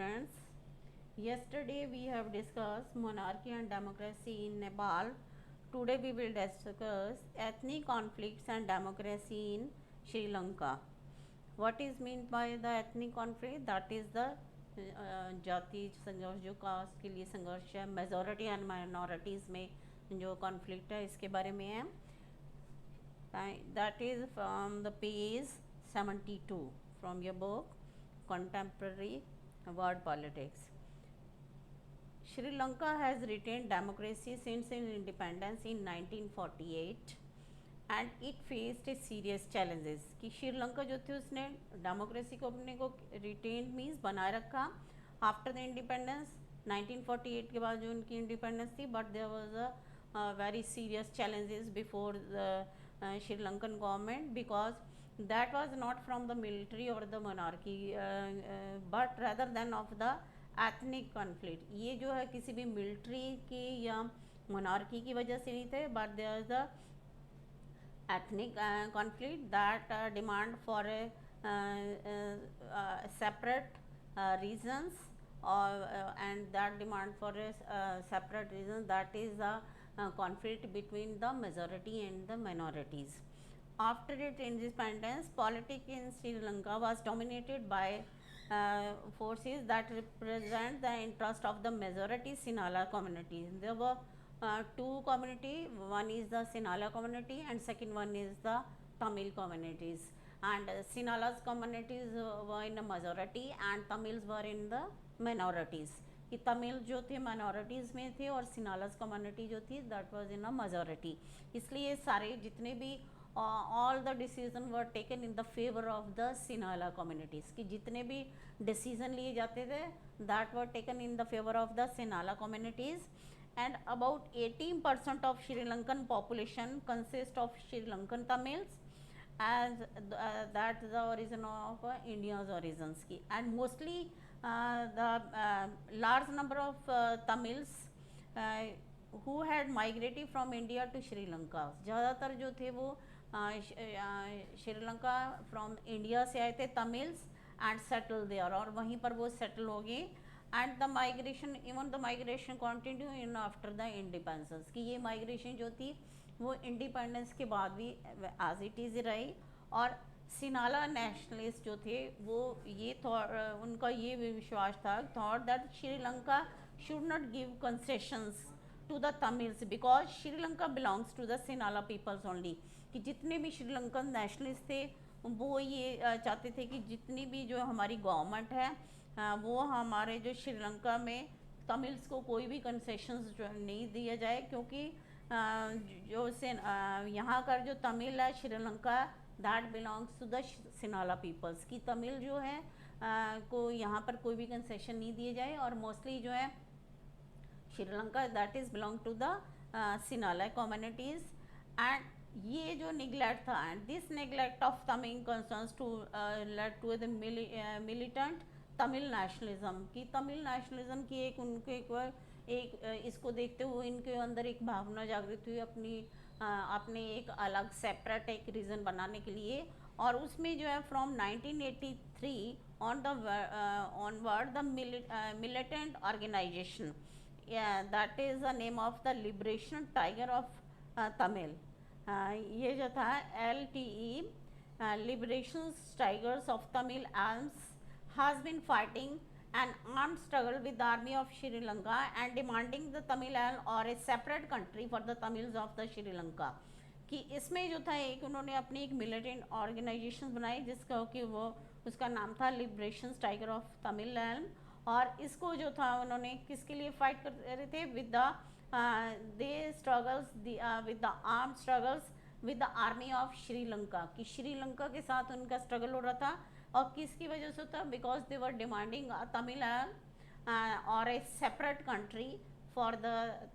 students. Yesterday we have discussed monarchy and democracy in Nepal. Today we will discuss ethnic conflicts and democracy in Sri Lanka. What is meant by the ethnic conflict? That is the जाति संघर्ष, जो cast के लिए संघर्ष है, majority and minorities में जो conflict है, इसके बारे में है. That is from the page 72 from your book Contemporary World Politics. Sri Lanka has retained democracy since its independence in 1948 and it faced a serious challenges. कि श्रीलंका जो थी उसने डेमोक्रेसी को अपने को रिटेन मीन्स बनाए रखा आफ्टर द इंडिपेंडेंस 1948 के बाद जो उनकी इंडिपेंडेंस थी, but there was a very serious challenges before the Sri Lankan government, because that was not from the military or the monarchy but rather than of the ethnic conflict. ये जो है किसी भी मिलिट्री की या monarchy की वजह से नहीं थे, but there is the ethnic conflict that demand for a separate reasons and that demand for a separate reason, that is the conflict between the majority and the minorities. After its independence, politics in Sri Lanka was dominated by forces that represent the interest of the majority Sinhala community. There were two community, one is the Sinhala community and second one is the Tamil communities, and Sinhala's communities were in a majority and Tamils were in the minorities. कि तमिल जो थे minorities में थे और सिनालास community जो थी that was in a majority. इसलिए सारे जितने भी all the decision were taken in the favour of the Sinhala communities, कि जितने भी डिसीजन लिए जाते थे that were taken in the favour of the Sinhala communities. And about 18% of Sri Lankan population consist of Sri Lankan Tamils, as that's the origin of India's origins की. And mostly the large number of Tamils who had migrated from India to Sri Lanka, ज़्यादातर जो थे वो Sri Lanka from India से आए थे Tamils and settle there, और वहीं पर वो सेटल हो गए. And the migration, even the migration continue in after the independence, कि ये माइग्रेशन जो थी वो इंडिपेंडेंस के बाद भी एज इट इज़ रही. और सिनाला नेशनलिस्ट जो थे वो ये उनका ये विश्वास था, thought that Sri Lanka should not give concessions to the Tamils because Sri Lanka belongs to the Sinhala peoples only. कि जितने भी श्रीलंकन नेशनलिस्ट थे वो ये चाहते थे कि जितनी भी जो हमारी गवर्नमेंट है वो हमारे जो श्रीलंका में तमिल्स को कोई भी कंसेशंस नहीं दिया जाए, क्योंकि जो यहाँ का जो तमिल है Sri Lanka that belongs to the Sinhala peoples, की तमिल जो है को यहाँ पर कोई भी कंसेशन नहीं दिए जाए. और मोस्टली जो है Sri Lanka that is belong to the Sinhala communities. And ये जो निगलेक्ट था, and this neglect of Tamil concerns to led to the militant Tamil nationalism, की तमिल नेशनलिज्म की एक उनके एक इसको देखते हुए इनके अंदर एक भावना जागृत हुई अपने एक अलग सेपरेट एक रीजन बनाने के लिए. और उसमें जो है from 1983 on the onward the militant organization that is the name of the liberation tiger of Tamil. ये जो था LTE liberation tigers of Tamil arms has been fighting an armed struggle with the army of Sri Lanka and demanding the Tamil or a separate country for the Tamils of the Sri Lanka. कि इसमें जो था एक उन्होंने अपनी एक militant organisation बनाई जिसका कि वो उसका नाम था लिबरेशन टाइगर ऑफ तमिलनाडु. और इसको जो था उन्होंने किसके लिए फाइट कर रहे थे, with the they struggles with the arm struggles with the army of Sri Lanka, कि श्रीलंका के साथ उनका स्ट्रगल हो रहा था. और किसकी वजह से होता, because they were demanding Tamil और a separate country for the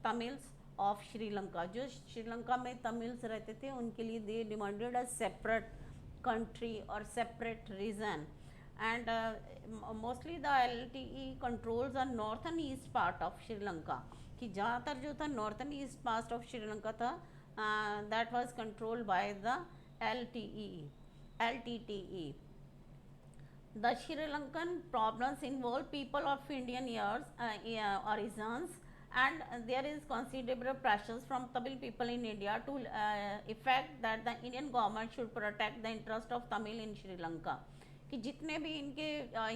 Tamils of Sri Lanka. जो श्रीलंका में तमिल्स रहते थे उनके लिए they demanded a separate country और separate region. And mostly the LTE controls the northern east part of Sri Lanka, कि ज़्यादातर जो था northern east part of Sri Lanka था that was controlled by the LTTE. The Sri Lankan problems involve people of Indian years, yeah, origins, and there is considerable pressures from Tamil people in India to effect that the Indian government should protect the interest of Tamil in Sri Lanka. कि जितने भी इनके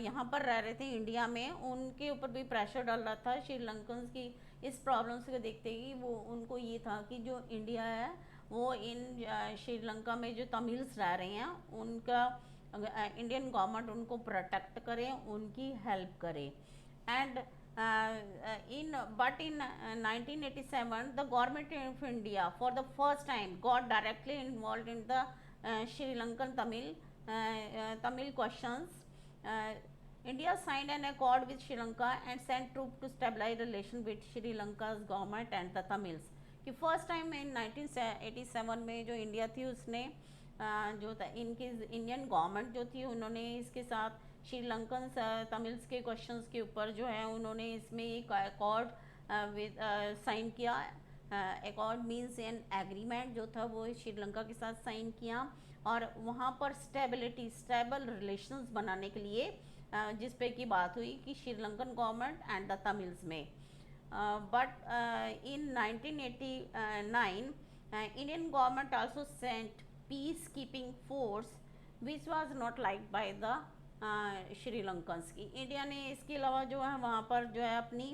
यहाँ पर रह रहे थे India में, उनके ऊपर भी प्रेशर डाल रहा था श्रीलंकन्स की इस प्रॉब्लम्स को देखते ही। वो उनको ये था कि जो इंडिया है वो इन श्रीलंका में जो तमिल्स रह रहे हैं उनका इंडियन गवर्नमेंट उनको प्रोटेक्ट करे, उनकी हेल्प करे। And in but in 1987 the government of India for the first time got directly involved in the Sri Lankan Tamil questions. uh, India signed an accord with Sri Lanka and sent troops to stabilize relations with Sri Lanka's government and the Tamils. कि first time इन 1987 में जो India थी उसने जो था इनकी Indian government जो थी उन्होंने इसके साथ श्रीलंकन तमिल्स के क्वेश्चंस के ऊपर जो है उन्होंने इसमें एक अकॉर्ड विद साइन किया। अकॉर्ड मीन्स एन एग्रीमेंट जो था वो श्रीलंका के साथ साइन किया, और वहाँ पर स्टेबल रिलेशंस बनाने के लिए जिस पे की बात हुई कि Sri Lankan government and the Tamils में। But in 1989 Indian government also sent peacekeeping force which was not liked by the Sri Lankans। की इंडिया ने इसके अलावा जो है वहाँ पर जो है अपनी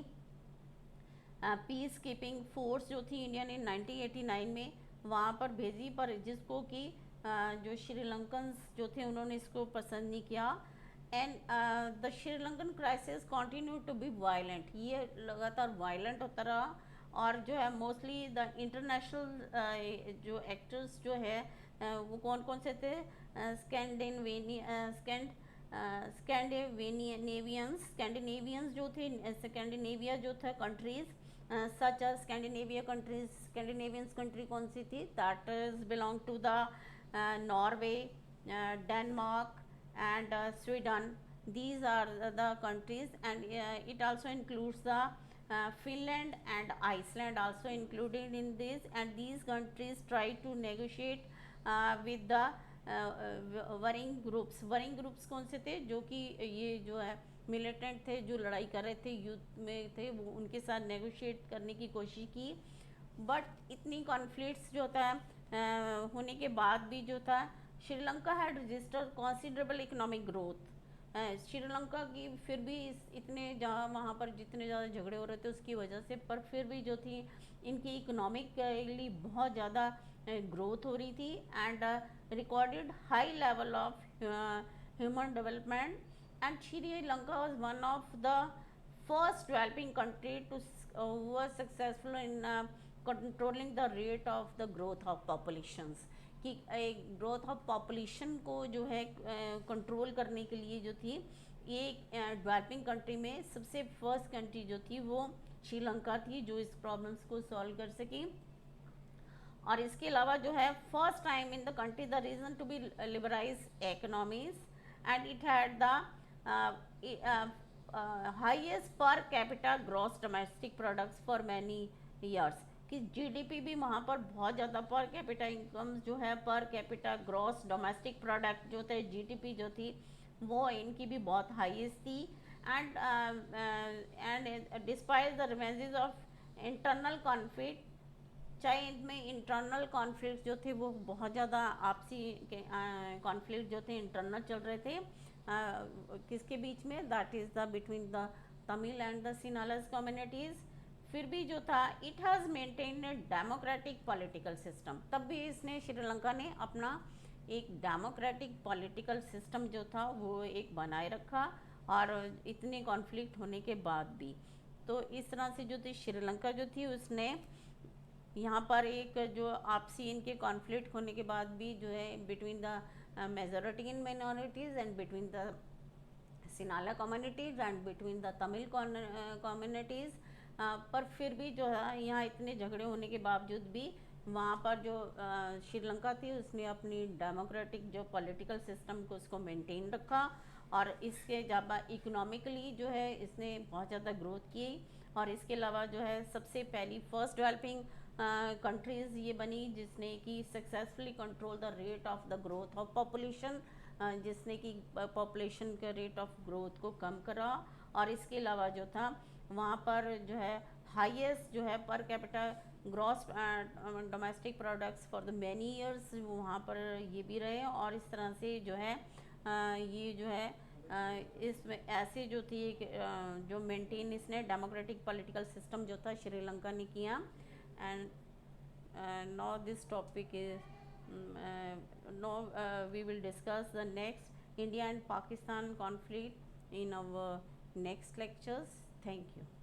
पीस कीपिंग फोर्स जो थी इंडिया ने 1989 में वहाँ पर भेजी, पर जिसको कि जो श्रीलंकन्स जो थे उन्होंने इसको पसंद नहीं किया। And the Sri Lankan crisis continue to be violent, ये लगातार वायलेंट होता रहा। और जो है मोस्टली द इंटरनेशनल जो एक्टर्स जो है वो कौन कौन से थे, स्कैंडिनेवियंस जो थे, स्कैंडिनेविया जो था countries such as Scandinavia countries. Scandinavians country कौन सी थी, that is belong to the Norway, Denmark and Sweden. These are the countries, and it also includes the Finland and Iceland also included in this, and these countries try to negotiate with the warring groups। warring groups कौन से थे, जो कि ये जो है militant थे जो लड़ाई कर रहे थे, युद्ध में थे, वो उनके साथ नेगोशिएट करने की कोशिश की। बट इतनी कॉन्फ्लिक्ट्स जो था होने के बाद भी जो था Sri Lanka had registered considerable economic growth. Sri Lanka की फिर भी इतने जहाँ वहाँ पर जितने ज़्यादा झगड़े हो रहे थे उसकी वजह से, पर फिर भी जो थी इनकी इकोनॉमिकली बहुत ज़्यादा ग्रोथ हो रही थी। And recorded high level of human development, and Sri Lanka was one of the first developing country to was successful in controlling the rate of the growth of populations। कि ग्रोथ ऑफ पॉपुलेशन को जो है control करने के लिए जो थी ये डेवलपिंग कंट्री में सबसे फर्स्ट कंट्री जो थी वो श्रीलंका थी जो इस प्रॉब्लम्स को सॉल्व कर सकी। और इसके अलावा जो है first time in the country the region to be liberalise economies, and it had the highest per capita gross domestic products for many years. कि जीडीपी भी वहाँ पर बहुत ज़्यादा, पर कैपिटा इनकम जो है, पर कैपिटा ग्रॉस डोमेस्टिक प्रोडक्ट जो थे, जीडीपी जो थी वो इनकी भी बहुत हाईएस्ट थी। And despite the revenges of internal conflict, चाहे इनमें इंटरनल कॉन्फ्लिक्ट जो थे वो बहुत ज़्यादा आपसी कॉन्फ्लिक्ट जो थे इंटरनल चल रहे थे किसके बीच में, that is the between the Tamil and the Sinhalas communities. फिर भी जो था it has maintain a democratic political system, तब भी इसने श्रीलंका ने अपना एक डेमोक्रेटिक पॉलिटिकल सिस्टम जो था वो एक बनाए रखा, और इतने कॉन्फ्लिक्ट होने के बाद भी। तो इस तरह से जो थी श्रीलंका जो थी उसने यहाँ पर एक जो आपसी इनके कॉन्फ्लिक्ट होने के बाद भी जो है between the majority in minorities and between the Sinhala communities and between the Tamil communities, पर फिर भी जो है यहाँ इतने झगड़े होने के बावजूद भी वहाँ पर जो श्रीलंका थी उसने अपनी डेमोक्रेटिक जो पॉलिटिकल सिस्टम को उसको मेंटेन रखा, और इसके जब इकोनॉमिकली जो है इसने बहुत ज़्यादा ग्रोथ की। और इसके अलावा जो है सबसे पहली फर्स्ट डेवलपिंग कंट्रीज़ ये बनी जिसने कि successfully control the rate of the growth of population जिसने कि पॉपुलेशन के रेट ऑफ ग्रोथ को कम करा। और इसके अलावा जो था वहाँ पर जो है हाईएस्ट जो है पर capita gross domestic products for the many years वहाँ पर ये भी रहे। और इस तरह से जो है ये जो है इसमें ऐसे जो थी जो मेंटेन इसने डेमोक्रेटिक पॉलिटिकल सिस्टम जो था श्रीलंका ने किया। And now this topic is now we will discuss the next India and Pakistan conflict in our next lectures. Thank you.